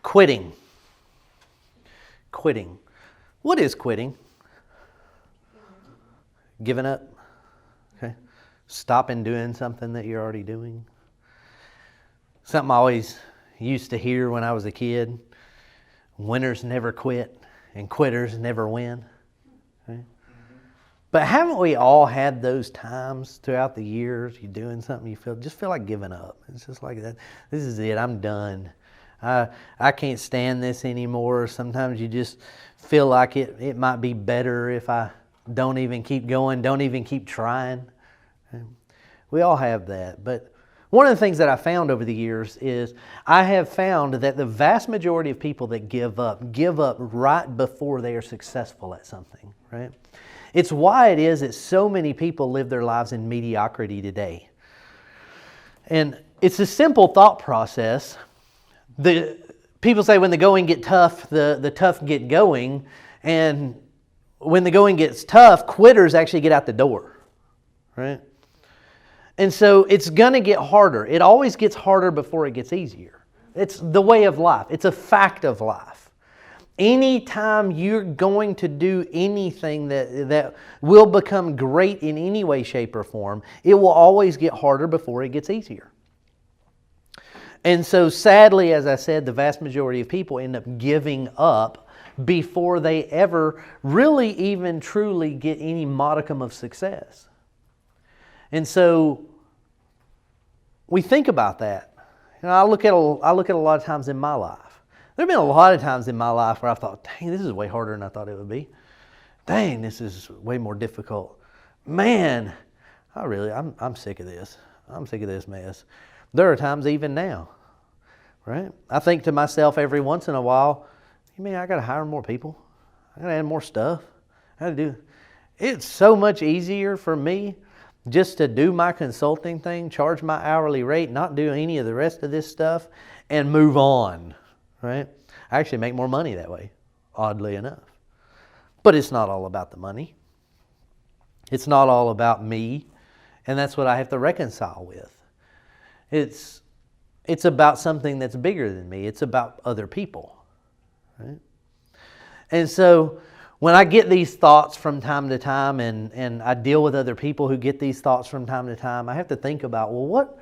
Quitting. Quitting. What is quitting? Giving up. Okay. Stopping doing something that you're already doing. Something I always used to hear when I was a kid. Winners never quit and quitters never win. Okay. But haven't we all had those times throughout the years? You're doing something, you feel like giving up. It's just like that. This is it. I'm done. I can't stand this anymore. Sometimes you just feel like it might be better if I don't even keep going, don't even keep trying. We all have that. But one of the things that I found over the years is I have found that the vast majority of people that give up right before they are successful at something, right? It's why it is that so many people live their lives in mediocrity today. And it's a simple thought process. The people say when the going get tough, the tough get going. And when the going gets tough, quitters actually get out the door, right? And so it's going to get harder. It always gets harder before it gets easier. It's the way of life. It's a fact of life. Anytime you're going to do anything that will become great in any way, shape, or form, it will always get harder before it gets easier. And so sadly, as I said, the vast majority of people end up giving up before they ever really even truly get any modicum of success. And so we think about that. You know, I look at a lot of times in my life. There have been a lot of times in my life where I thought, dang, this is way harder than I thought it would be. Dang, this is way more difficult. Man, I'm sick of this. I'm sick of this mess. There are times even now, right? I think to myself every once in a while, you mean I got to hire more people? I got to add more stuff? It's so much easier for me just to do my consulting thing, charge my hourly rate, not do any of the rest of this stuff, and move on. Right? I actually make more money that way, oddly enough. But it's not all about the money. It's not all about me, and that's what I have to reconcile with. It's about something that's bigger than me. It's about other people. Right? And so when I get these thoughts from time to time, and I deal with other people who get these thoughts from time to time, I have to think about, well,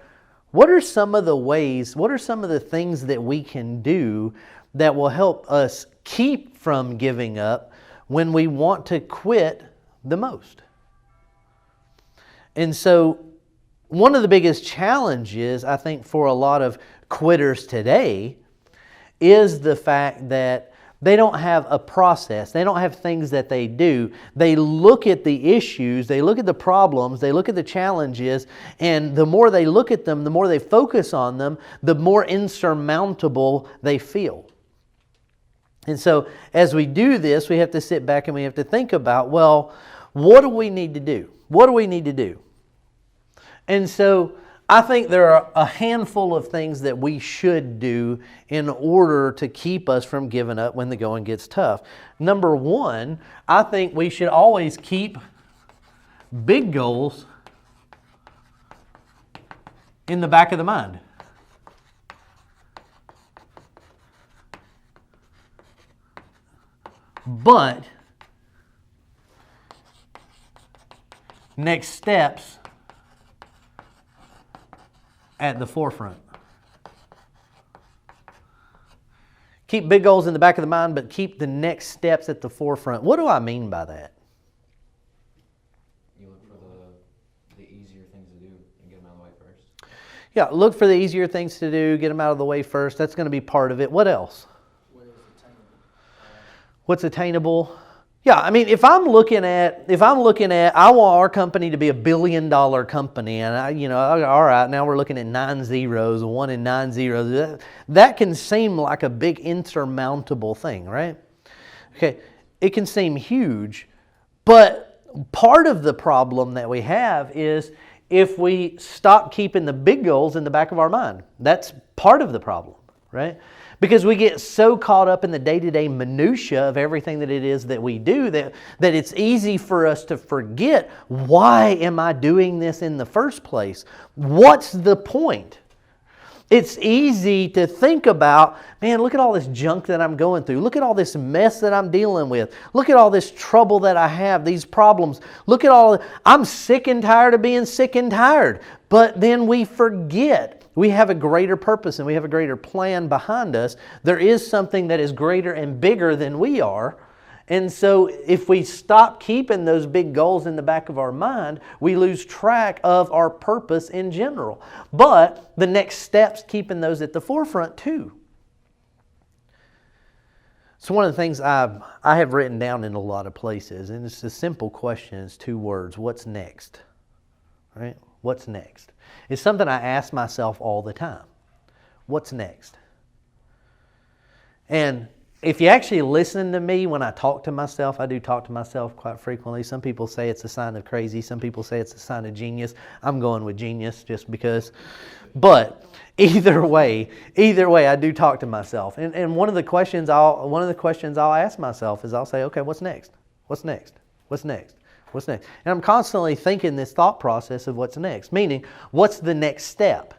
what are some of the ways, what are some of the things that we can do that will help us keep from giving up when we want to quit the most? And so one of the biggest challenges, I think, for a lot of quitters today is the fact that they don't have a process. They don't have things that they do. They look at the issues, they look at the problems, they look at the challenges, and the more they look at them, the more they focus on them, the more insurmountable they feel. And so as we do this, we have to sit back and we have to think about, well, what do we need to do? What do we need to do? And so I think there are a handful of things that we should do in order to keep us from giving up when the going gets tough. Number one, I think we should always keep big goals in the back of the mind. But next steps at the forefront. Keep big goals in the back of the mind, but keep the next steps at the forefront. What do I mean by that? You look for the easier things to do and get them out of the way first. Yeah, look for the easier things to do, get them out of the way first. That's going to be part of it. What else? What is attainable? What's attainable? Yeah, I mean, if I'm looking at, I want our company to be $1 billion company, and all right, now we're looking at 9 zeros, 1 and 9 zeros. That can seem like a big insurmountable thing, right? Okay, it can seem huge, but part of the problem that we have is if we stop keeping the big goals in the back of our mind. That's part of the problem, right? Because we get so caught up in the day-to-day minutia of everything that it is that we do that it's easy for us to forget, why am I doing this in the first place? What's the point? It's easy to think about, man, look at all this junk that I'm going through. Look at all this mess that I'm dealing with. Look at all this trouble that I have, these problems. Look at I'm sick and tired of being sick and tired. But then we forget we have a greater purpose and we have a greater plan behind us. There is something that is greater and bigger than we are. And so if we stop keeping those big goals in the back of our mind, we lose track of our purpose in general. But the next step's keeping those at the forefront too. So one of the things I have written down in a lot of places, and it's a simple question, it's 2 words: what's next? Right? What's next? It's something I ask myself all the time. What's next? And if you actually listen to me when I talk to myself, I do talk to myself quite frequently. Some people say it's a sign of crazy. Some people say it's a sign of genius. I'm going with genius just because. But either way, I do talk to myself. And one of the questions I'll ask myself is I'll say, okay, what's next? What's next? What's next? What's next? And I'm constantly thinking this thought process of what's next, meaning what's the next step?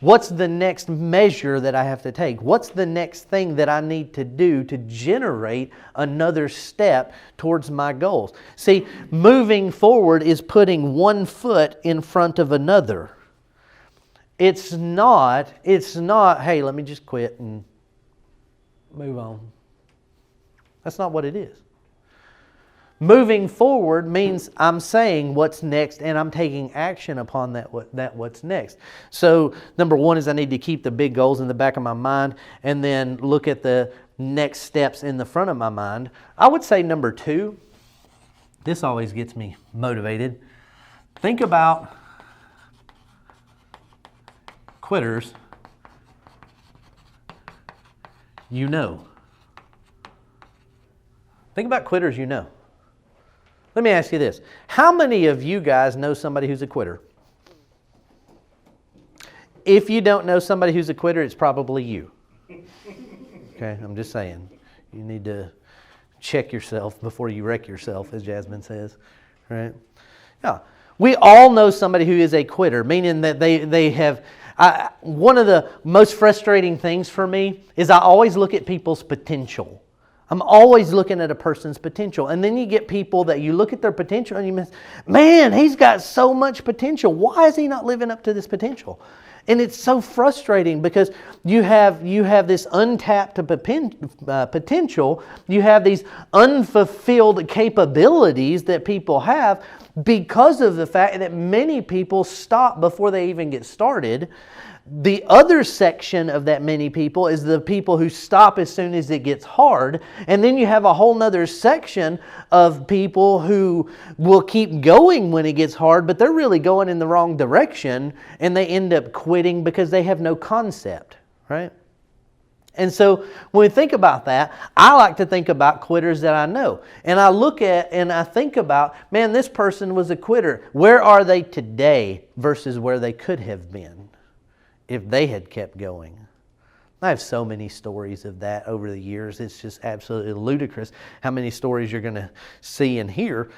What's the next measure that I have to take? What's the next thing that I need to do to generate another step towards my goals? See, moving forward is putting one foot in front of another. It's not, hey, let me just quit and move on. That's not what it is. Moving forward means I'm saying what's next and I'm taking action upon that what's next. So number 1 is I need to keep the big goals in the back of my mind and then look at the next steps in the front of my mind. I would say number 2, this always gets me motivated. Think about quitters you know. Think about quitters you know. Let me ask you this. How many of you guys know somebody who's a quitter? If you don't know somebody who's a quitter, it's probably you. Okay, I'm just saying. You need to check yourself before you wreck yourself, as Jasmine says. Right? Yeah. We all know somebody who is a quitter, meaning that they have... one of the most frustrating things for me is I always look at people's potential. I'm always looking at a person's potential. And then you get people that you look at their potential and you miss, man, he's got so much potential. Why is he not living up to this potential? And it's so frustrating because you have this untapped potential. You have these unfulfilled capabilities that people have because of the fact that many people stop before they even get started. The other section of that many people is the people who stop as soon as it gets hard. And then you have a whole nother section of people who will keep going when it gets hard, but they're really going in the wrong direction and they end up quitting because they have no concept, right? And so when we think about that, I like to think about quitters that I know. And I look at and I think about, man, this person was a quitter. Where are they today versus where they could have been if they had kept going? I have so many stories of that over the years. It's just absolutely ludicrous how many stories you're going to see and hear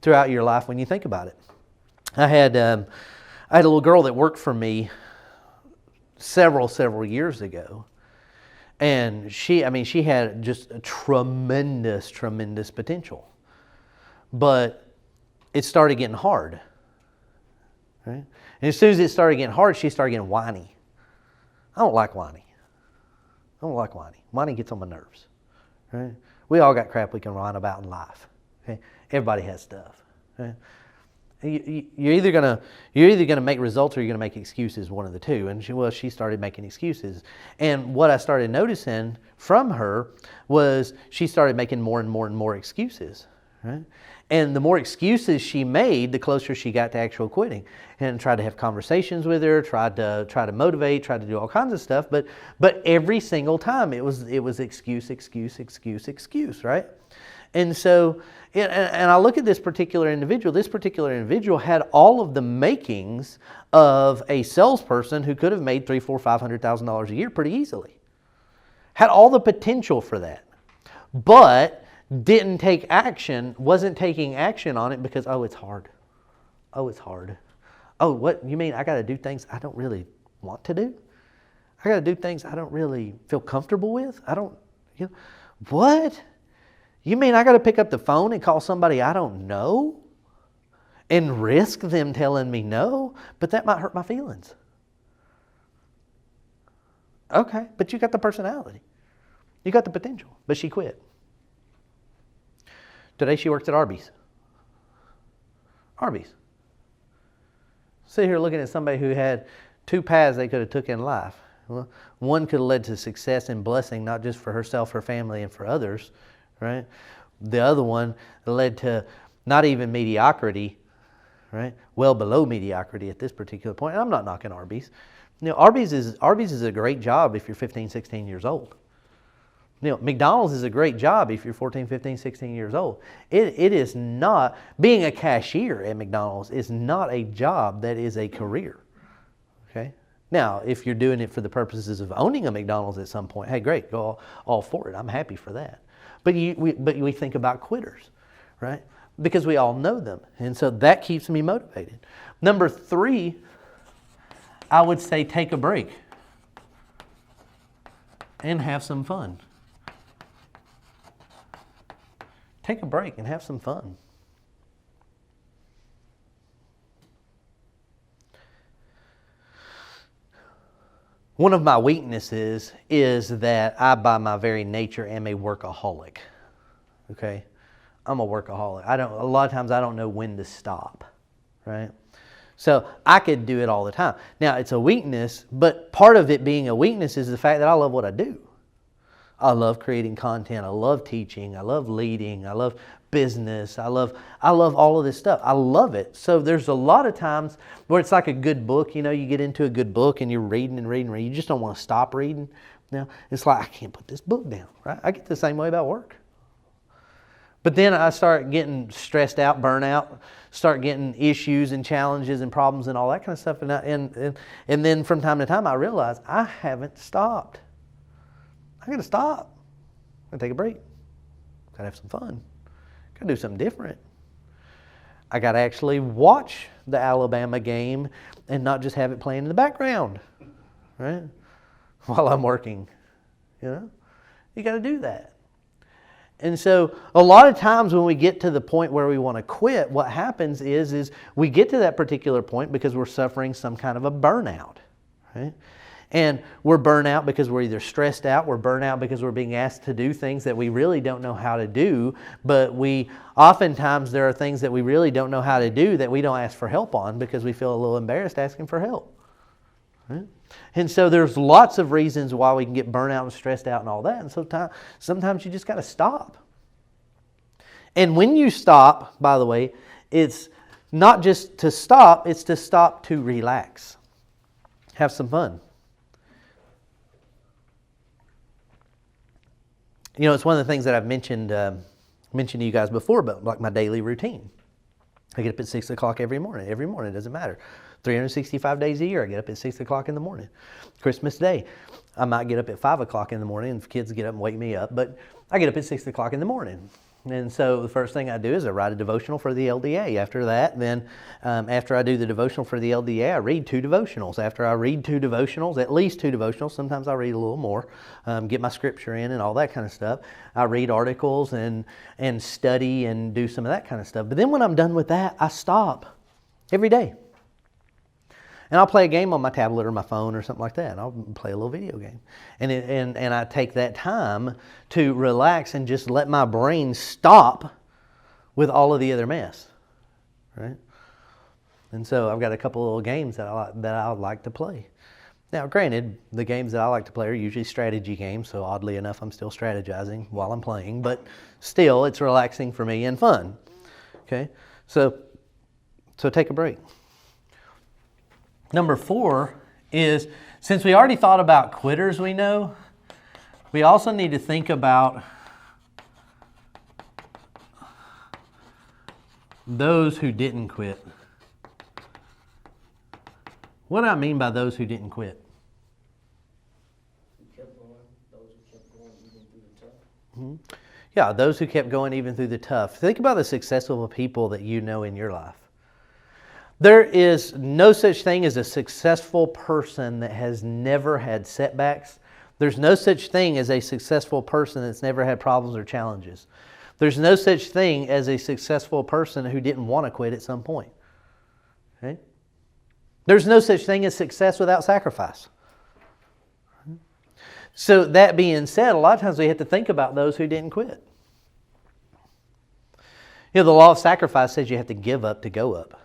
throughout your life when you think about it. I had a little girl that worked for me several years ago. And she had just a tremendous potential. But it started getting hard. Right? And as soon as it started getting hard, she started getting whiny. I don't like whiny. Whiny gets on my nerves. Right? We all got crap we can whine about in life. Okay? Everybody has stuff. Okay? You're either gonna make results or you're gonna make excuses, one of the two. And she started making excuses. And what I started noticing from her was she started making more and more excuses. Right? And the more excuses she made, the closer she got to actual quitting. And tried to have conversations with her, tried to motivate, tried to do all kinds of stuff. But every single time it was excuse, right? And so, and I look at this particular individual. This particular individual had all of the makings of a salesperson who could have made $300,000, $400,000, $500,000 a year pretty easily. Had all the potential for that, but didn't take action. Wasn't taking action on it because it's hard. Oh, what you mean? I got to do things I don't really want to do. I got to do things I don't really feel comfortable with. What? You mean I got to pick up the phone and call somebody I don't know and risk them telling me no? But that might hurt my feelings. Okay, but you got the personality. You got the potential. But she quit. Today she works at Arby's. Arby's. Sit here looking at somebody who had two paths they could have took in life. Well, one could have led to success and blessing, not just for herself, her family, and for others, right? The other one led to not even mediocrity, right? Well below mediocrity at this particular point. And I'm not knocking Arby's. Arby's is a great job if you're 15, 16 years old. McDonald's is a great job if you're 14, 15, 16 years old. It is not, being a cashier at McDonald's is not a job that is a career, okay? Now, if you're doing it for the purposes of owning a McDonald's at some point, hey, great, go all for it. I'm happy for that. But we think about quitters, right? Because we all know them. And so that keeps me motivated. Number 3, I would say take a break and have some fun. Take a break and have some fun. One of my weaknesses is that I, by my very nature, am a workaholic. Okay? I'm a workaholic. A lot of times I don't know when to stop, right? So I could do it all the time. Now, it's a weakness, but part of it being a weakness is the fact that I love what I do. I love creating content. I love teaching. I love leading. I love business. I love all of this stuff. I love it. So there's a lot of times where it's like a good book. You get into a good book and you're reading and reading and reading. You just don't want to stop reading. It's like, I can't put this book down, right? I get the same way about work. But then I start getting stressed out, burnout, start getting issues and challenges and problems and all that kind of stuff. And then from time to time I realize I haven't stopped. I got to stop. I got to take a break. Got to have some fun. Got to do something different. I got to actually watch the Alabama game and not just have it playing in the background, right? While I'm working, You got to do that. And so a lot of times when we get to the point where we want to quit, what happens is we get to that particular point because we're suffering some kind of a burnout, right? And we're burnt out because we're either stressed out, we're burnt out because we're being asked to do things that we really don't know how to do, but oftentimes there are things that we really don't know how to do that we don't ask for help on because we feel a little embarrassed asking for help. Right? And so there's lots of reasons why we can get burnt out and stressed out and all that, and sometimes you just got to stop. And when you stop, by the way, it's not just to stop, it's to stop to relax. Have some fun. It's one of the things that I've mentioned to you guys before, but like my daily routine. I get up at 6 o'clock every morning. Every morning, it doesn't matter. 365 days a year, I get up at 6 o'clock in the morning. Christmas Day, I might get up at 5 o'clock in the morning, and kids get up and wake me up, but I get up at 6 o'clock in the morning. And so the first thing I do is I write a devotional for the LDA. After that, then after I do the devotional for the LDA, I read 2 devotionals. After I read 2 devotionals, at least 2 devotionals, sometimes I read a little more, get my scripture in and all that kind of stuff. I read articles and study and do some of that kind of stuff. But then when I'm done with that, I stop every day. And I'll play a game on my tablet or my phone or something like that. And I'll play a little video game. And I take that time to relax and just let my brain stop with all of the other mess. Right? And so I've got a couple of little games that I like to play. Now, granted, the games that I like to play are usually strategy games. So oddly enough, I'm still strategizing while I'm playing. But still, it's relaxing for me and fun. Okay? So take a break. Number 4 is, since we already thought about quitters, we also need to think about those who didn't quit. What do I mean by those who didn't quit? Who kept going, those who kept going even through the tough. Mm-hmm. Yeah, those who kept going even through the tough. Think about the successful people that you know in your life. There is no such thing as a successful person that has never had setbacks. There's no such thing as a successful person that's never had problems or challenges. There's no such thing as a successful person who didn't want to quit at some point. Okay? There's no such thing as success without sacrifice. So that being said, a lot of times we have to think about those who didn't quit. You know, the law of sacrifice says you have to give up to go up.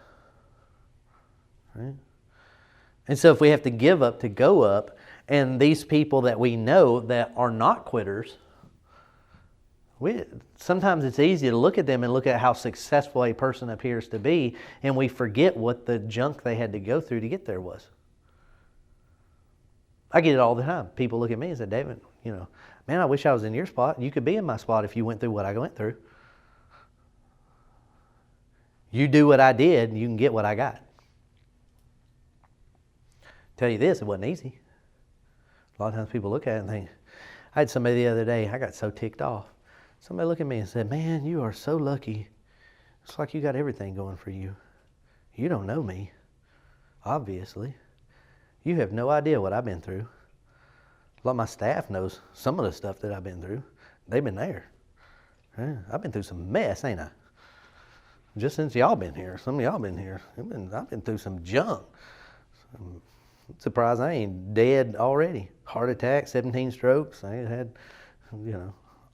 Right? And so if we have to give up to go up, and these people that we know that are not quitters, sometimes it's easy to look at them and look at how successful a person appears to be, and we forget what the junk they had to go through to get there was. I get it all the time. People look at me and say, David, man, I wish I was in your spot. You could be in my spot if you went through what I went through. You do what I did, and you can get what I got. Tell you this, it wasn't easy. A lot of times people look at it and think, I had somebody the other day, I got so ticked off. Somebody looked at me and said, man, you are so lucky. It's like you got everything going for you. You don't know me, obviously. You have no idea what I've been through. A lot of my staff knows some of the stuff that I've been through. They've been there. I've been through some mess, ain't I? Just since y'all been here, some of y'all been here. I've been through some junk. I'm surprised I ain't dead already. Heart attack, 17 strokes. I ain't had,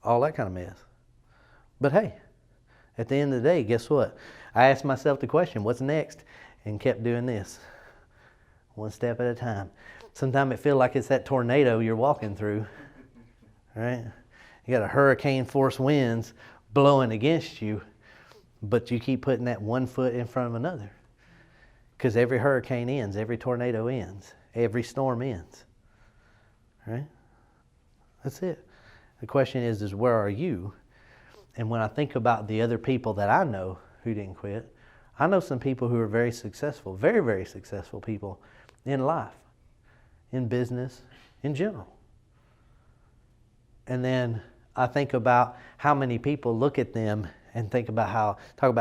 all that kind of mess. But hey, at the end of the day, guess what? I asked myself the question, what's next? And kept doing this. One step at a time. Sometimes it feels like it's that tornado you're walking through. Right? You got a hurricane force winds blowing against you, but you keep putting that one foot in front of another. Because every hurricane ends, every tornado ends, every storm ends. Right? That's it. The question is where are you? And when I think about the other people that I know who didn't quit, I know some people who are very successful, very, very successful people in life, in business, in general. And then I think about how many people look at them and talk about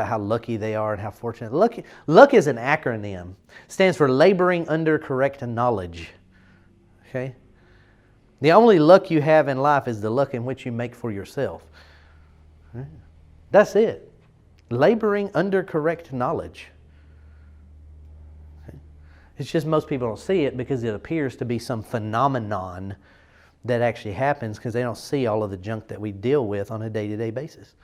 how lucky they are and how fortunate. Luck is an acronym. It stands for laboring under correct knowledge. Okay? The only luck you have in life is the luck in which you make for yourself. Right? That's it. Laboring under correct knowledge. Okay? It's just most people don't see it because it appears to be some phenomenon that actually happens because they don't see all of the junk that we deal with on a day-to-day basis.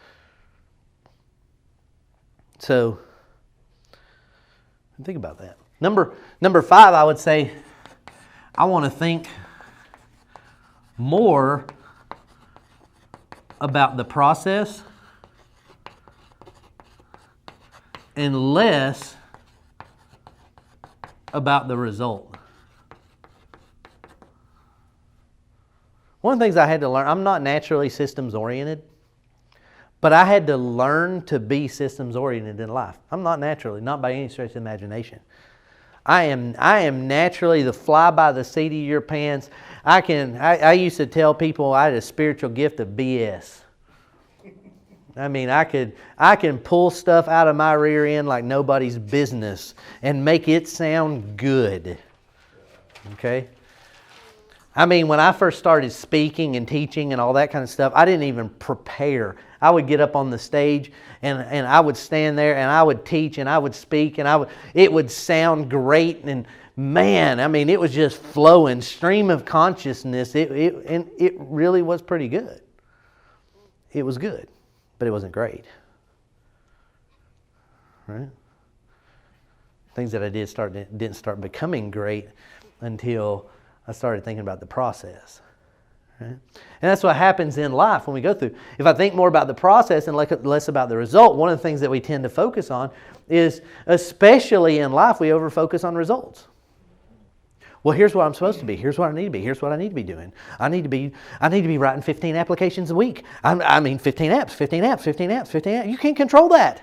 So, think about that. Number 5, I would say, I want to think more about the process and less about the result. One of the things I had to learn, I'm not naturally systems oriented, but I had to learn to be systems oriented in life. I'm not naturally, not by any stretch of the imagination. I am naturally the fly by the seat of your pants. I used to tell people I had a spiritual gift of BS. I mean, I can pull stuff out of my rear end like nobody's business and make it sound good. Okay? I mean, when I first started speaking and teaching and all that kind of stuff, I didn't even prepare. I would get up on the stage and I would stand there and I would teach and I would speak and it would sound great and man, I mean, it was just flowing, stream of consciousness. It really was pretty good. It was good, but it wasn't great. Right? Things that I didn't start becoming great until I started thinking about the process. Right? And that's what happens in life when we go through. If I think more about the process and less about the result, one of the things that we tend to focus on is, especially in life, we over-focus on results. Well, here's what I'm supposed to be. Here's what I need to be. Here's what I need to be doing. I need to be writing 15 applications a week. I mean 15 apps. You can't control that.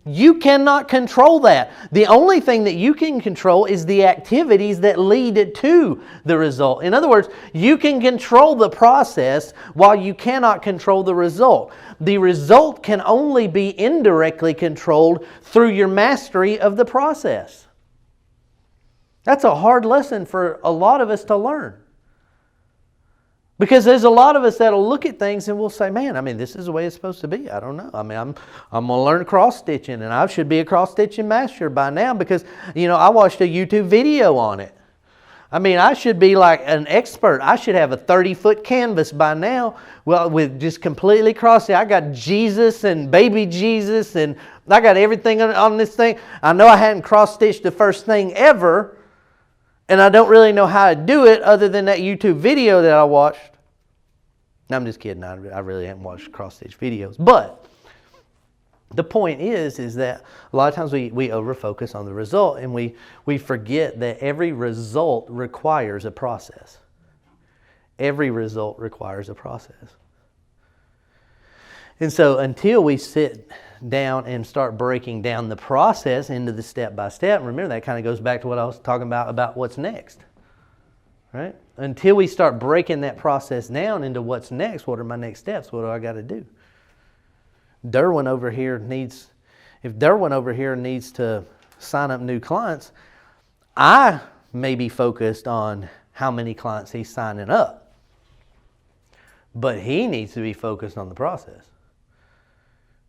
You cannot control that. The only thing that you can control is the activities that lead to the result. In other words, you can control the process while you cannot control the result. The result can only be indirectly controlled through your mastery of the process. That's a hard lesson for a lot of us to learn. Because there's a lot of us that'll look at things and we'll say, man, I mean, this is the way it's supposed to be. I don't know. I mean, I'm going to learn cross-stitching, and I should be a cross-stitching master by now because, I watched a YouTube video on it. I mean, I should be like an expert. I should have a 30-foot canvas by now. Well, with just completely cross-stitching. I got Jesus and baby Jesus, and I got everything on this thing. I know I hadn't cross-stitched the first thing ever, and I don't really know how to do it other than that YouTube video that I watched. No, I'm just kidding. I really haven't watched cross-stitch videos. But the point is that a lot of times we over-focus on the result, and we forget that every result requires a process. Every result requires a process. And so until we sit down and start breaking down the process into the step-by-step, remember that kind of goes back to what I was talking about what's next. Right? Until we start breaking that process down into what's next, what are my next steps? What do I got to do? If Derwin over here needs to sign up new clients, I may be focused on how many clients he's signing up. But he needs to be focused on the process.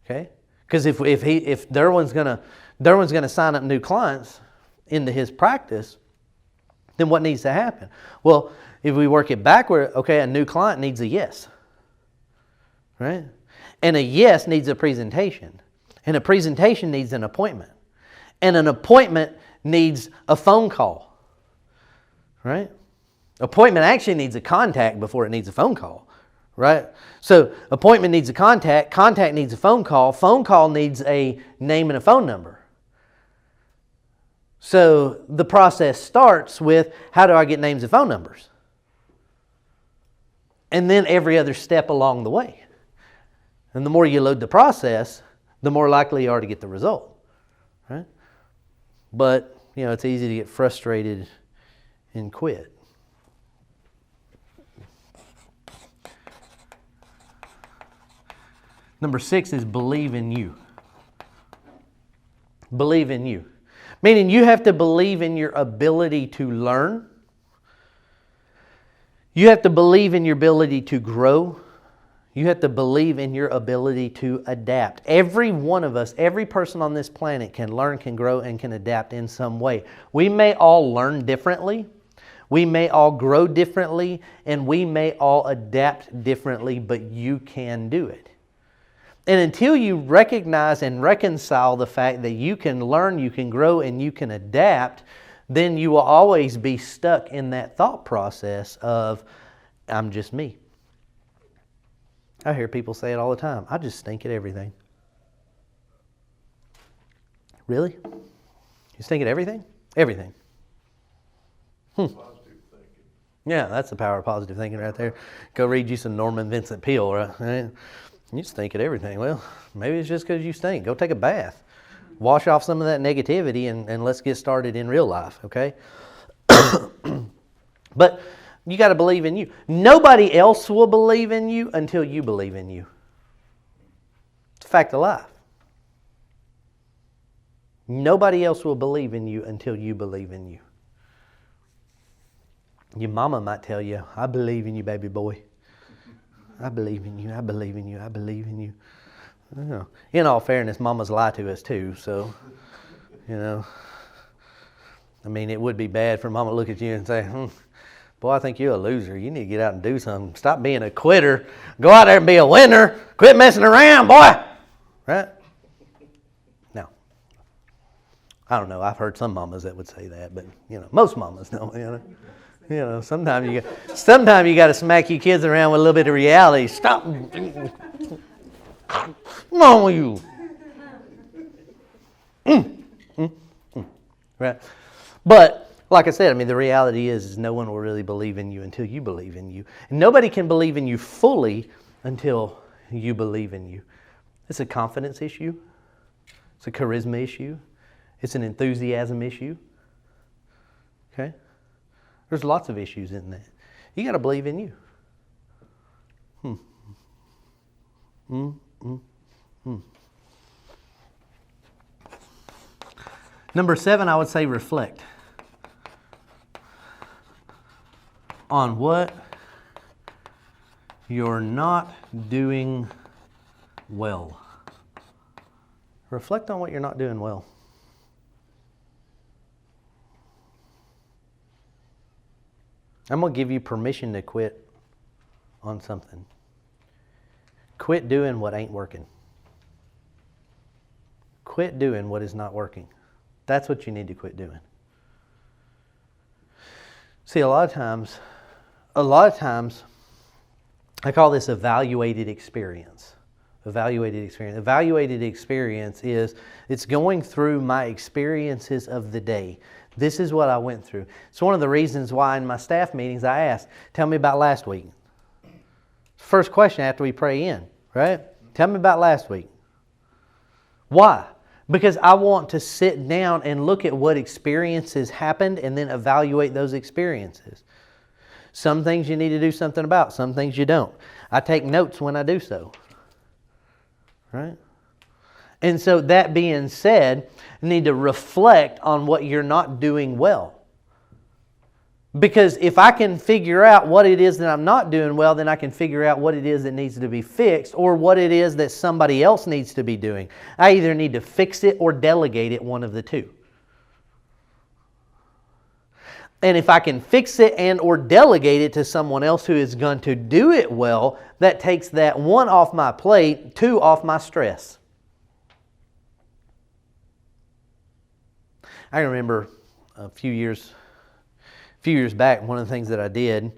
Okay? Because if Derwin's gonna sign up new clients into his practice, then what needs to happen? Well, if we work it backward, okay, a new client needs a yes. Right? And a yes needs a presentation. And a presentation needs an appointment. And an appointment needs a phone call. Right? Appointment actually needs a contact before it needs a phone call. Right? So appointment needs a contact needs a phone call needs a name and a phone number. So the process starts with, how do I get names and phone numbers? And then every other step along the way. And the more you load the process, the more likely you are to get the result. Right? But, it's easy to get frustrated and quit. Number 6 is believe in you. Believe in you. Meaning you have to believe in your ability to learn. You have to believe in your ability to grow. You have to believe in your ability to adapt. Every one of us, every person on this planet can learn, can grow, and can adapt in some way. We may all learn differently. We may all grow differently. And we may all adapt differently, but you can do it. And until you recognize and reconcile the fact that you can learn, you can grow, and you can adapt, then you will always be stuck in that thought process of, I'm just me. I hear people say it all the time. I just stink at everything. Really? You stink at everything? Everything. Positive thinking. Yeah, that's the power of positive thinking right there. Go read you some Norman Vincent Peale, right? You stink at everything. Well, maybe it's just because you stink. Go take a bath. Wash off some of that negativity and let's get started in real life, okay? But you got to believe in you. Nobody else will believe in you until you believe in you. It's a fact of life. Nobody else will believe in you until you believe in you. Your mama might tell you, I believe in you, baby boy. I believe in you, I believe in you, I believe in you. In all fairness, mamas lie to us too, so, I mean, it would be bad for mama to look at you and say, boy, I think you're a loser. You need to get out and do something. Stop being a quitter. Go out there and be a winner. Quit messing around, boy. Right? No. I don't know. I've heard some mamas that would say that, but, most mamas don't, sometimes you got to smack you kids around with a little bit of reality. Stop. Come on with you. Right? But like I said, I mean, the reality is no one will really believe in you until you believe in you. And nobody can believe in you fully until you believe in you. It's a confidence issue. It's a charisma issue. It's an enthusiasm issue. Okay? There's lots of issues in that. You got to believe in you. Number 7, I would say reflect on what you're not doing well. Reflect on what you're not doing well. I'm going to give you permission to quit on something. Quit doing what ain't working. Quit doing what is not working. That's what you need to quit doing. See, a lot of times, I call this evaluated experience. Evaluated experience. Evaluated experience is, it's going through my experiences of the day. This is what I went through. It's one of the reasons why in my staff meetings I ask, tell me about last week. First question after we pray in, right? Tell me about last week. Why? Because I want to sit down and look at what experiences happened and then evaluate those experiences. Some things you need to do something about, some things you don't. I take notes when I do so. Right? And so that being said, you need to reflect on what you're not doing well. Because if I can figure out what it is that I'm not doing well, then I can figure out what it is that needs to be fixed or what it is that somebody else needs to be doing. I either need to fix it or delegate it, one of the two. And if I can fix it and or delegate it to someone else who is going to do it well, that takes that 1 off my plate, 2 off my stress. I remember a few years back, one of the things that I did,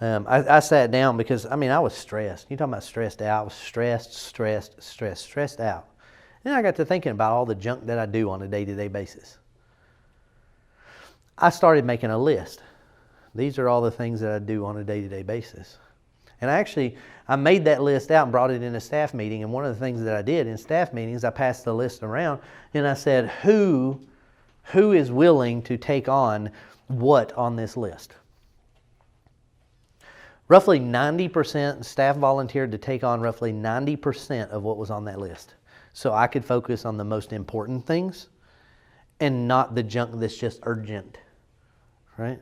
I sat down because, I was stressed. You're talking about stressed out. I was stressed out. And I got to thinking about all the junk that I do on a day-to-day basis. I started making a list. These are all the things that I do on a day-to-day basis. And I made that list out and brought it in a staff meeting. And one of the things that I did in staff meetings, I passed the list around and I said, who is willing to take on what on this list? Roughly 90% staff volunteered to take on roughly 90% of what was on that list. So I could focus on the most important things and not the junk that's just urgent. Right?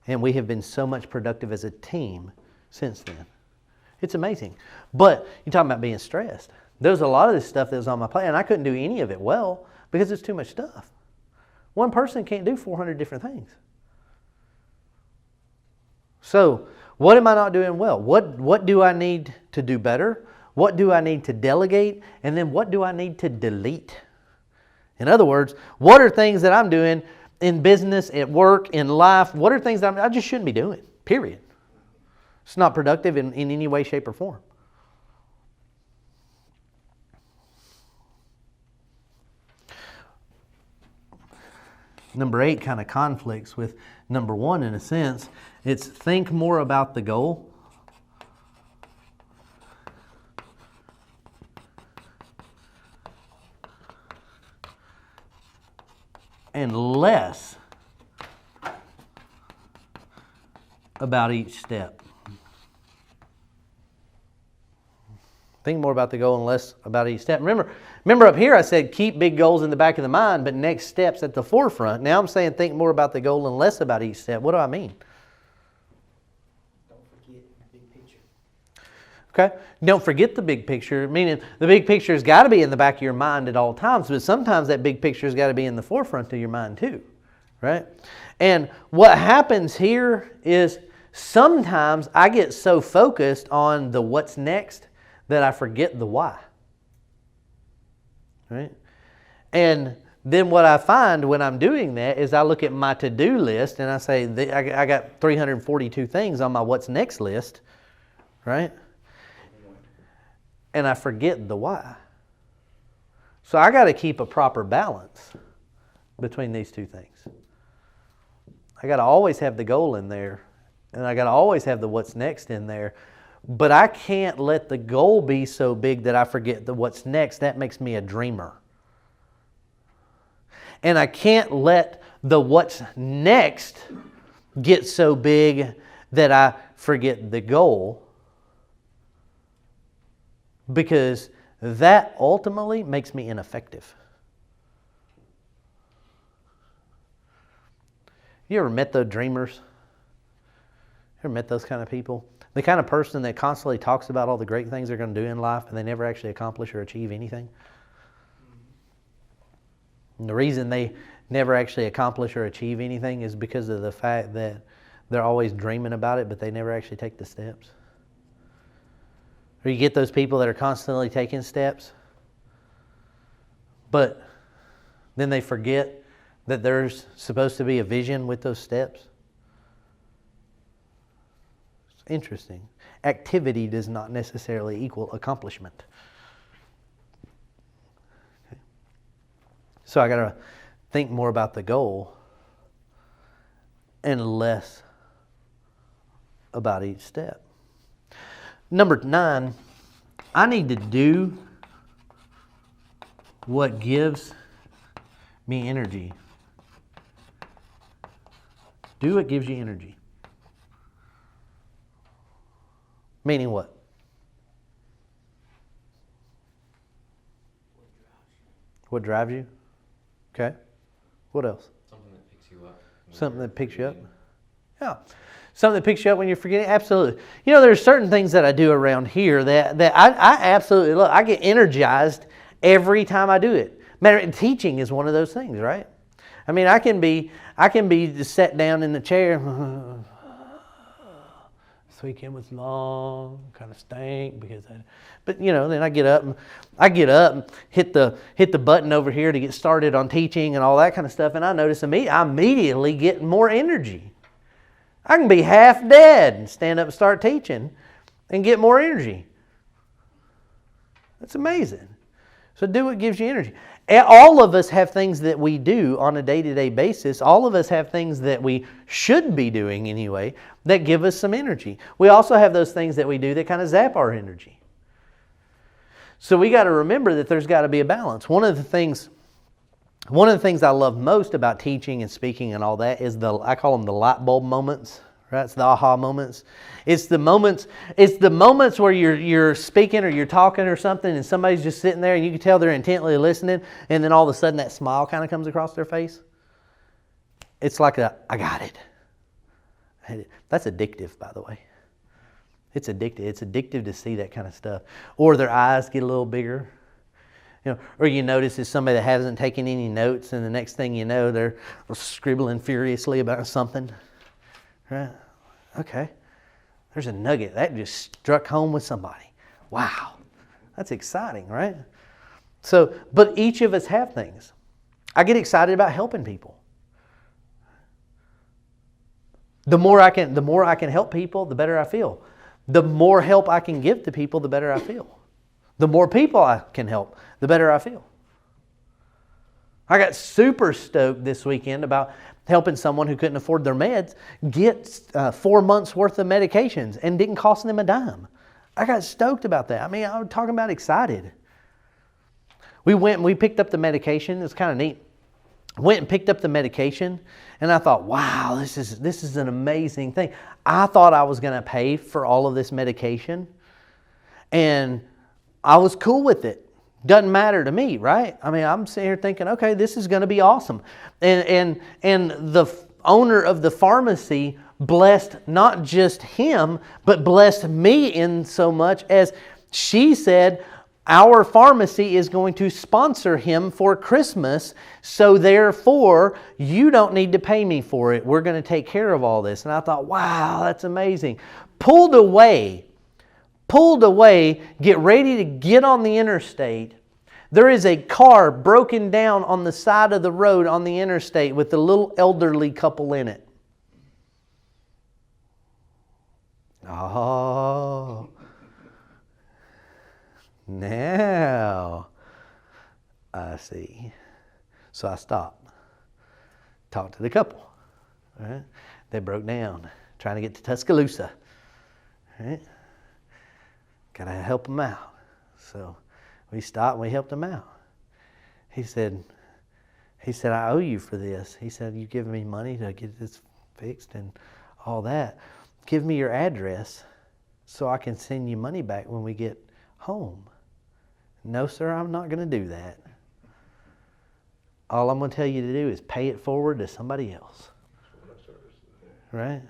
And we have been so much productive as a team since then. It's amazing. But you're talking about being stressed. There's a lot of this stuff that was on my plate, and I couldn't do any of it well because it's too much stuff. One person can't do 400 different things. So, what am I not doing well? What do I need to do better? What do I need to delegate? And then what do I need to delete? In other words, what are things that I'm doing in business, at work, in life? What are things that I just shouldn't be doing, period. It's not productive in any way, shape, or form. Number 8 kind of conflicts with number 1 in a sense. It's think more about the goal. And less about each step. Think more about the goal and less about each step. Remember up here I said keep big goals in the back of the mind, but next steps at the forefront. Now I'm saying think more about the goal and less about each step. What do I mean? Don't forget the big picture. Okay? Don't forget the big picture, meaning the big picture's got to be in the back of your mind at all times, but sometimes that big picture's got to be in the forefront of your mind too, right? And what happens here is sometimes I get so focused on the what's next that I forget the why, right? And then what I find when I'm doing that is I look at my to-do list and I say, I got 342 things on my what's next list, right? And I forget the why. So I got to keep a proper balance between these two things. I got to always have the goal in there, and I got to always have the what's next in there. But I can't let the goal be so big that I forget the what's next. That makes me a dreamer. And I can't let the what's next get so big that I forget the goal, because that ultimately makes me ineffective. You ever met those dreamers? Ever met those kind of people? The kind of person that constantly talks about all the great things they're going to do in life, and they never actually accomplish or achieve anything. And the reason they never actually accomplish or achieve anything is because of the fact that they're always dreaming about it, but they never actually take the steps. Or you get those people that are constantly taking steps, but then they forget that there's supposed to be a vision with those steps. It's interesting. Activity does not necessarily equal accomplishment. Okay. So I got to think more about the goal and less about each step. Number 9, I need to do what gives me energy. Do what gives you energy. Meaning what? What drives you? Okay. What else? Something that picks you up. Something that picks you up? Yeah. Something that picks you up when you're forgetting? Absolutely. You know, there's certain things that I do around here that I absolutely love. I get energized every time I do it. Teaching is one of those things, right? I mean, I can be just sat down in the chair. This weekend was long, kind of stank but you know, then I get up and hit the button over here to get started on teaching and all that kind of stuff, and I notice I immediately get more energy. I can be half dead and stand up and start teaching and get more energy. That's amazing. So do what gives you energy. All of us have things that we do on a day-to-day basis. All of us have things that we should be doing anyway that give us some energy. We also have those things that we do that kind of zap our energy. So we got to remember that there's got to be a balance. One of the things I love most about teaching and speaking and all that is I call them the light bulb moments. Right? It's the aha moments. It's the moments where you're speaking or you're talking or something, and somebody's just sitting there and you can tell they're intently listening, and then all of a sudden that smile kind of comes across their face. It's like I got it. That's addictive, by the way. It's addictive. It's addictive to see that kind of stuff. Or their eyes get a little bigger. You know, or you notice it's somebody that hasn't taken any notes, and the next thing you know, they're scribbling furiously about something. Right? Okay. There's a nugget. That just struck home with somebody. Wow. That's exciting, right? So, but each of us have things. I get excited about helping people. The more I can help people, the better I feel. The more help I can give to people, the better I feel. The more people I can help, the better I feel. I got super stoked this weekend about helping someone who couldn't afford their meds get 4 months worth of medications and didn't cost them a dime. I got stoked about that. I mean, I was talking about excited. We went and we picked up the medication. It's kind of neat. Went and picked up the medication, and I thought, wow, this is an amazing thing. I thought I was going to pay for all of this medication, and I was cool with it. Doesn't matter to me, right? I mean, I'm sitting here thinking, okay, this is going to be awesome. And the owner of the pharmacy blessed not just him, but blessed me in so much as she said, our pharmacy is going to sponsor him for Christmas, so therefore, you don't need to pay me for it. We're going to take care of all this. And I thought, wow, that's amazing. Pulled away, get ready to get on the interstate. There is a car broken down on the side of the road on the interstate with a little elderly couple in it. Oh, now I see. So I stopped, talked to the couple. Right? They broke down, trying to get to Tuscaloosa. Right? Gotta help them out. So we stopped and we helped him out. He said, He said, I owe you for this. He said, you've given me money to get this fixed and all that. Give me your address so I can send you money back when we get home. No, sir, I'm not going to do that. All I'm going to tell you to do is pay it forward to somebody else. Right?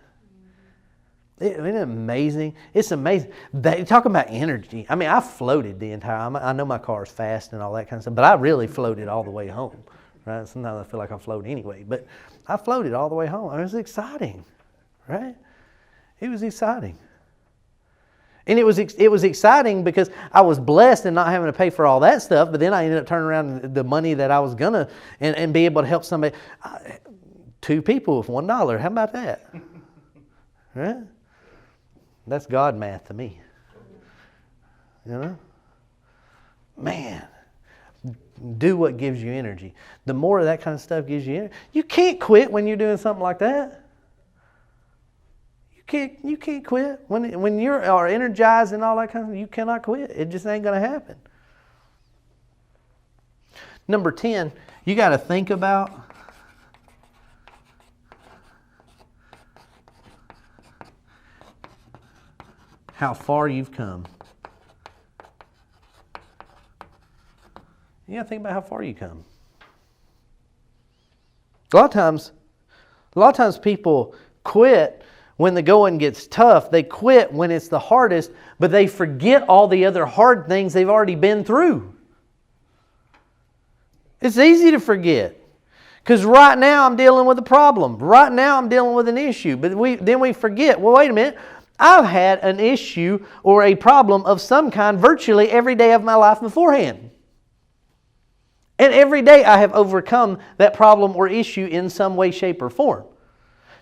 Isn't it amazing? It's amazing. Talking about energy. I mean, I floated the entire time. I know my car is fast and all that kind of stuff, but I really floated all the way home. Right? Sometimes I feel like I'm floating anyway, but I floated all the way home. It was exciting. Right? It was exciting. And it was exciting because I was blessed in not having to pay for all that stuff, but then I ended up turning around the money that I was going to and be able to help somebody. 2 people with $1. How about that? Right? That's God math to me. You know? Man, do what gives you energy. The more of that kind of stuff gives you energy. You can't quit when you're doing something like that. You can't quit. When you are energized and all that kind of stuff, you cannot quit. It just ain't going to happen. Number 10, you got to think about how far you've come. You got to think about how far you come. A lot of times people quit when the going gets tough. They quit when it's the hardest, but they forget all the other hard things they've already been through. It's easy to forget. Because right now I'm dealing with a problem. Right now I'm dealing with an issue. But then we forget, well, wait a minute. I've had an issue or a problem of some kind virtually every day of my life beforehand. And every day I have overcome that problem or issue in some way, shape, or form.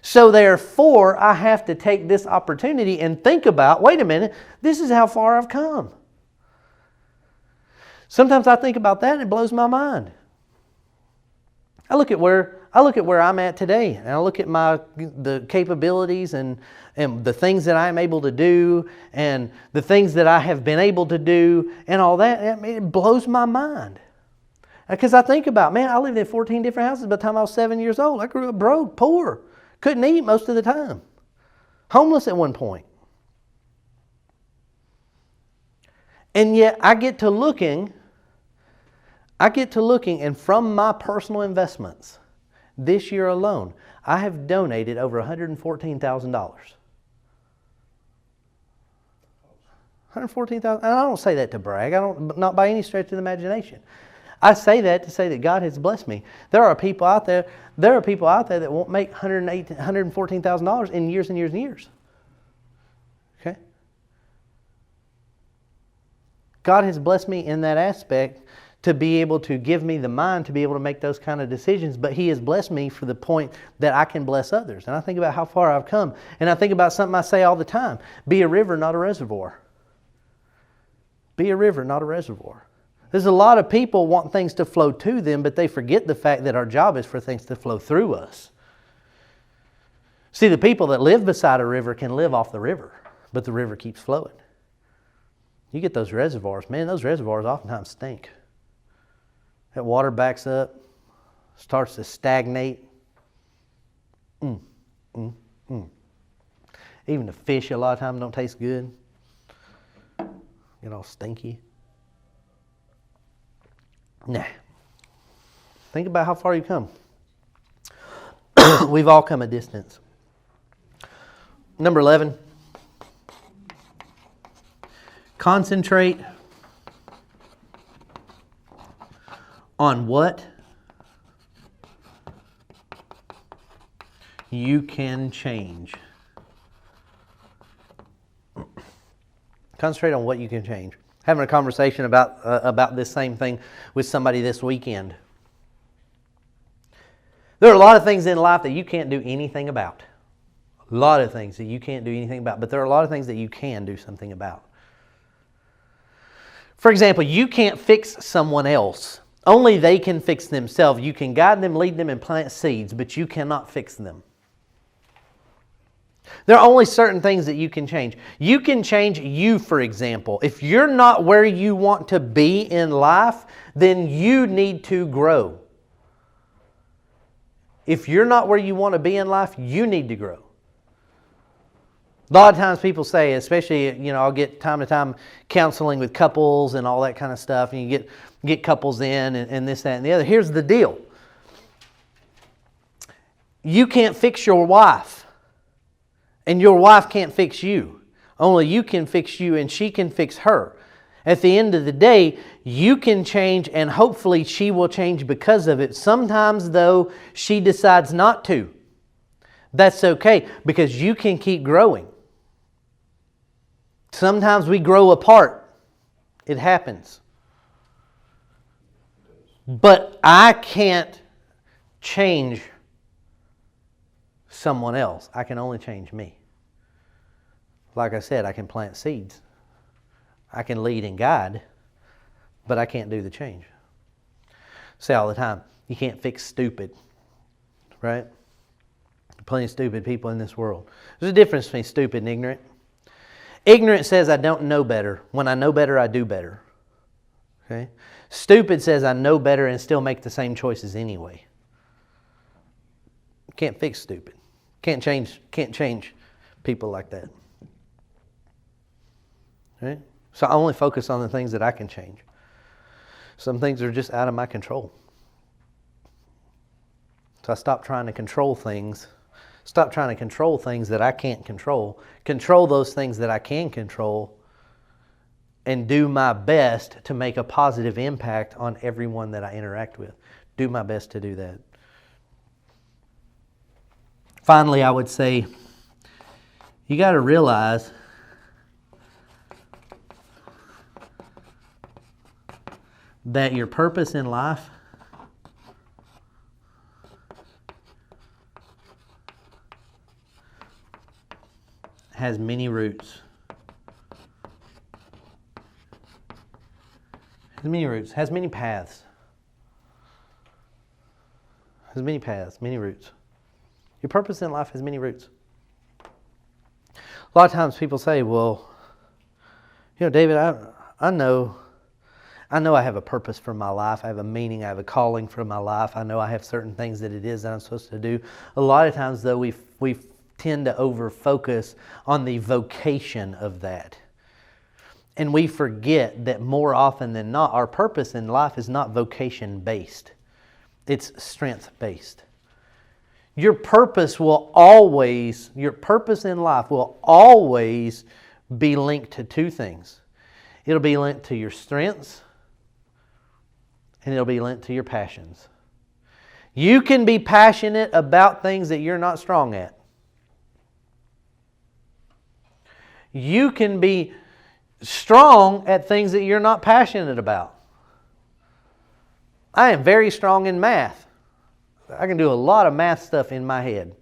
So therefore, I have to take this opportunity and think about, wait a minute, this is how far I've come. Sometimes I think about that and it blows my mind. I look at where I'm at today, and I look at the capabilities and the things that I'm able to do and the things that I have been able to do and all that. It blows my mind. Because I think about, man, I lived in 14 different houses by the time I was 7 years old. I grew up broke, poor, couldn't eat most of the time. Homeless at one point. And yet I get to looking, and from my personal investments, this year alone, I have donated over $114,000. $114,000. And I don't say that to brag. Not by any stretch of the imagination. I say that to say that God has blessed me. There are people out there that won't make $114,000 in years and years and years. Okay? God has blessed me in that aspect to be able to give me the mind to be able to make those kind of decisions, but He has blessed me for the point that I can bless others. And I think about how far I've come. And I think about something I say all the time. Be a river, not a reservoir. Be a river, not a reservoir. There's a lot of people want things to flow to them, but they forget the fact that our job is for things to flow through us. See, the people that live beside a river can live off the river, but the river keeps flowing. You get those reservoirs, man, those reservoirs oftentimes stink. That water backs up, starts to stagnate. Even the fish a lot of times don't taste good. Get all stinky. Nah. Think about how far you've come. We've all come a distance. Number 11. Concentrate on what you can change. Concentrate on what you can change. Having a conversation about this same thing with somebody this weekend. There are a lot of things in life that you can't do anything about. A lot of things that you can't do anything about, but there are a lot of things that you can do something about. For example, you can't fix someone else. Only they can fix themselves. You can guide them, lead them, and plant seeds, but you cannot fix them. There are only certain things that you can change. You can change you, for example. If you're not where you want to be in life, then you need to grow. If you're not where you want to be in life, you need to grow. A lot of times people say, especially, I'll get time to time counseling with couples and all that kind of stuff, and you get couples in and this, that, and the other. Here's the deal. You can't fix your wife, and your wife can't fix you. Only you can fix you, and she can fix her. At the end of the day, you can change, and hopefully she will change because of it. Sometimes, though, she decides not to. That's okay, because you can keep growing. Sometimes we grow apart. It happens. But I can't change someone else. I can only change me. Like I said, I can plant seeds. I can lead and guide, but I can't do the change. Say all the time, you can't fix stupid, right? Plenty of stupid people in this world. There's a difference between stupid and ignorant. Ignorant says I don't know better. When I know better, I do better. Okay? Stupid says I know better and still make the same choices anyway. Can't fix stupid. Can't change people like that. Right? So I only focus on the things that I can change. Some things are just out of my control. So I stop trying to control things. Stop trying to control things that I can't control. Control those things that I can control. And do my best to make a positive impact on everyone that I interact with. Do my best to do that. Finally, I would say, you got to realize that your purpose in life has many roots. Has many roots, has many paths. Has many paths, many roots. Your purpose in life has many roots. A lot of times people say, well, David, I know I have a purpose for my life. I have a meaning. I have a calling for my life. I know I have certain things that it is that I'm supposed to do. A lot of times, though, we tend to over-focus on the vocation of that. And we forget that more often than not, our purpose in life is not vocation-based. It's strength-based. Your purpose in life will always be linked to two things. It'll be linked to your strengths, and it'll be linked to your passions. You can be passionate about things that you're not strong at. You can be strong at things that you're not passionate about. I am very strong in math. I can do a lot of math stuff in my head.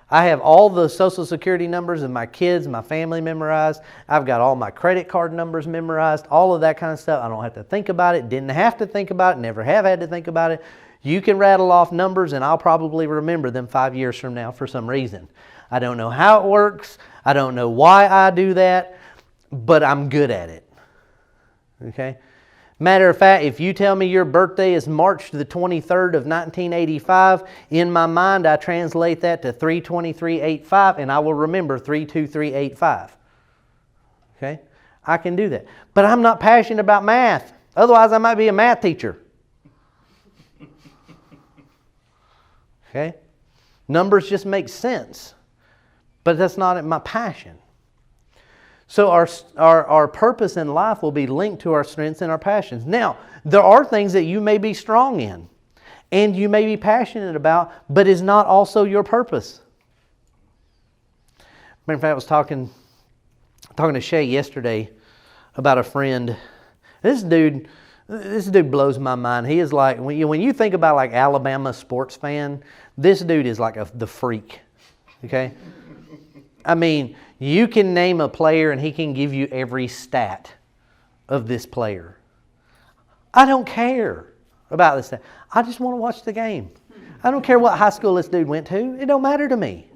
I have all the Social Security numbers of my kids, my family memorized. I've got all my credit card numbers memorized, all of that kind of stuff. I don't have to think about it, didn't have to think about it, never have had to think about it. You can rattle off numbers and I'll probably remember them 5 years from now for some reason. I don't know how it works. I don't know why I do that, but I'm good at it. Okay? Matter of fact, if you tell me your birthday is March the 23rd of 1985, in my mind I translate that to 32385 and I will remember 32385. Okay? I can do that. But I'm not passionate about math. Otherwise I might be a math teacher. Okay? Numbers just make sense. But that's not my passion. So our purpose in life will be linked to our strengths and our passions. Now, there are things that you may be strong in and you may be passionate about, but is not also your purpose. Matter of fact, I was talking to Shay yesterday about a friend. This dude blows my mind. He is like, when you think about like Alabama sports fan, this dude is like the freak. Okay? I mean, you can name a player and he can give you every stat of this player. I don't care about this stat. I just want to watch the game. I don't care what high school this dude went to. It don't matter to me.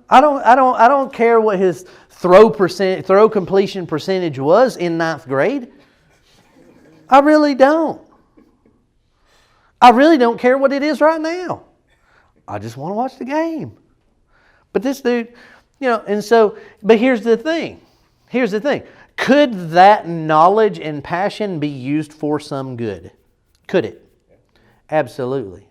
I don't care what his throw completion percentage was in 9th grade. I really don't. I really don't care what it is right now. I just want to watch the game. But this dude, and so, but here's the thing. Could that knowledge and passion be used for some good? Could it? Absolutely.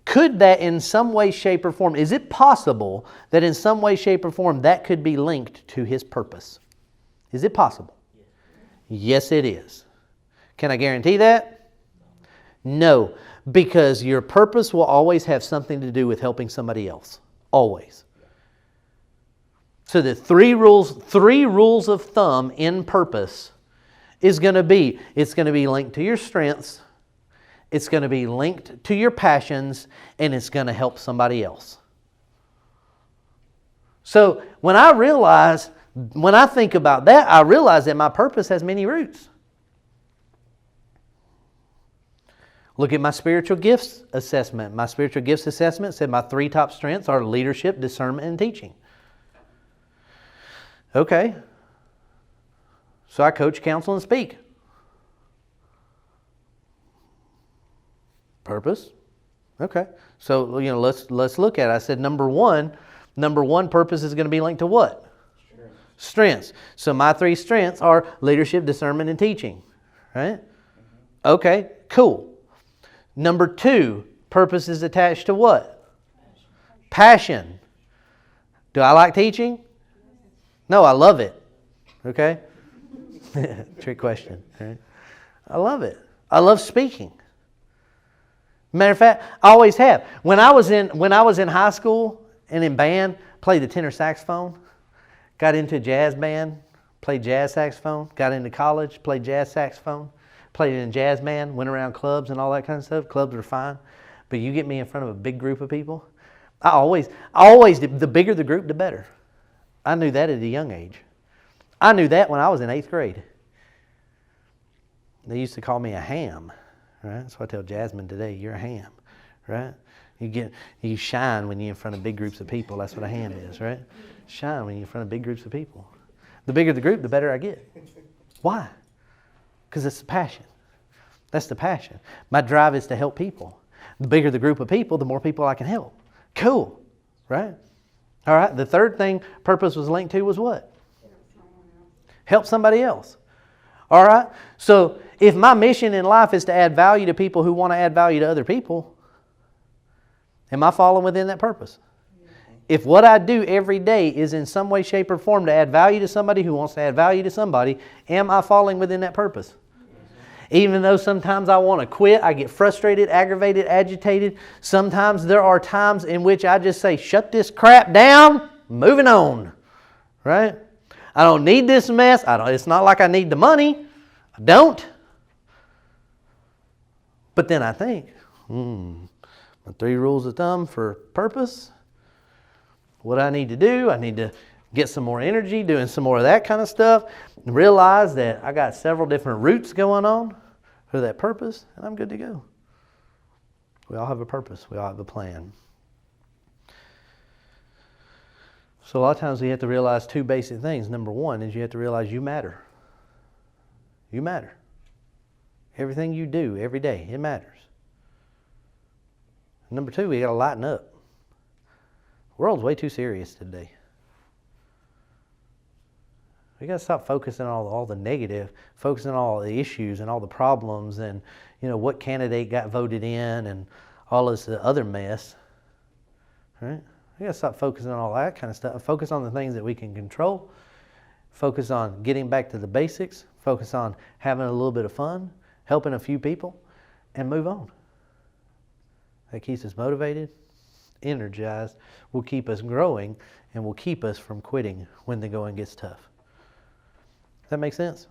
Could that in some way, shape, or form, is it possible that in some way, shape, or form that could be linked to his purpose? Is it possible? Yes, it is. Can I guarantee that? No, because your purpose will always have something to do with helping somebody else. Always. So the three rules of thumb in purpose is going to be, it's going to be linked to your strengths, it's going to be linked to your passions, and it's going to help somebody else. So when I think about that, I realize that my purpose has many roots. Look at my spiritual gifts assessment. My spiritual gifts assessment said my 3 top strengths are leadership, discernment, and teaching. Okay. So I coach, counsel, and speak. Purpose. Okay. So, let's look at it. I said number one purpose is going to be linked to what? Strengths. So my 3 strengths are leadership, discernment, and teaching. Right? Okay, cool. Number 2, purpose is attached to what? Passion. Do I like teaching? No, I love it. Okay? Trick question. Right? I love it. I love speaking. Matter of fact, I always have. When I was in high school and in band, played the tenor saxophone, got into jazz band, played jazz saxophone, got into college, played jazz saxophone, played in a jazz band, went around clubs and all that kind of stuff. Clubs are fine. But you get me in front of a big group of people, I always did. The bigger the group, the better. I knew that at a young age. I knew that when I was in 8th grade. They used to call me a ham, right? That's what I tell Jasmine today. You're a ham, right? You shine when you're in front of big groups of people. That's what a ham is, right? Shine when you're in front of big groups of people. The bigger the group, the better I get. Why? Because it's the passion. That's the passion. My drive is to help people. The bigger the group of people, the more people I can help. Cool, right? All right, the third thing purpose was linked to was what? Help somebody else. All right, so if my mission in life is to add value to people who want to add value to other people, am I falling within that purpose? If what I do every day is in some way, shape, or form to add value to somebody who wants to add value to somebody, am I falling within that purpose? Even though sometimes I want to quit, I get frustrated, aggravated, agitated. Sometimes there are times in which I just say, shut this crap down, moving on. Right? I don't need this mess. It's not like I need the money. I don't. But then I think, my 3 rules of thumb for purpose. What I need to do, I need to get some more energy, doing some more of that kind of stuff, and realize that I got several different routes going on for that purpose, and I'm good to go. We all have a purpose. We all have a plan. So a lot of times we have to realize 2 basic things. Number 1 is you have to realize you matter. You matter. Everything you do every day, it matters. Number 2, we got to lighten up. The world's way too serious today. We got to stop focusing on all the negative, focusing on all the issues and all the problems and, what candidate got voted in and all this other mess. Right? We got to stop focusing on all that kind of stuff. Focus on the things that we can control. Focus on getting back to the basics. Focus on having a little bit of fun, helping a few people, and move on. That keeps us motivated, energized, will keep us growing, and will keep us from quitting when the going gets tough. Does that make sense?